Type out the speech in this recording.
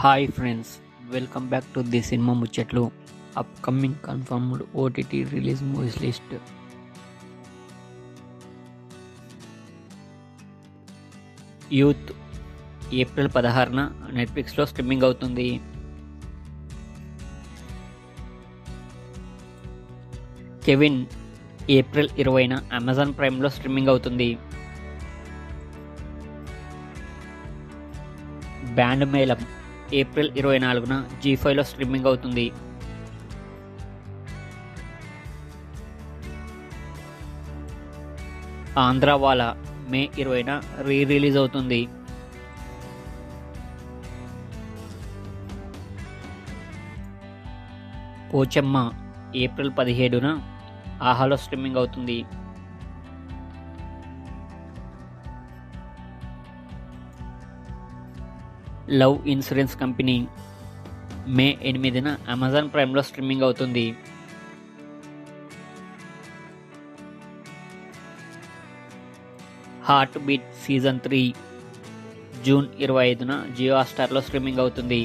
Hi friends, welcome back to the cinema ముచ్చట్లు. Upcoming confirmed OTT release movies list. Youth April 16న నెట్ఫ్లిక్స్లో streaming అవుతుంది. Kevin April 20న Amazon ప్రైమ్లో streaming అవుతుంది. బ్యాండ్ మేళం ఏప్రిల్ 24న జీ5లో స్ట్రీమింగ్ అవుతుంది. ఆంధ్రావాల మే 20న రిలీజ్ అవుతుంది. పోచమ్మ ఏప్రిల్ 17న ఆహాలో స్ట్రీమింగ్ అవుతుంది. లవ్ ఇన్సూరెన్స్ కంపెనీ మే 8న అమెజాన్ ప్రైమ్లో స్ట్రీమింగ్ అవుతుంది. హార్ట్ బీట్ సీజన్ 3 జూన్ 25న జియో హాట్‌స్టార్లో స్ట్రీమింగ్ అవుతుంది.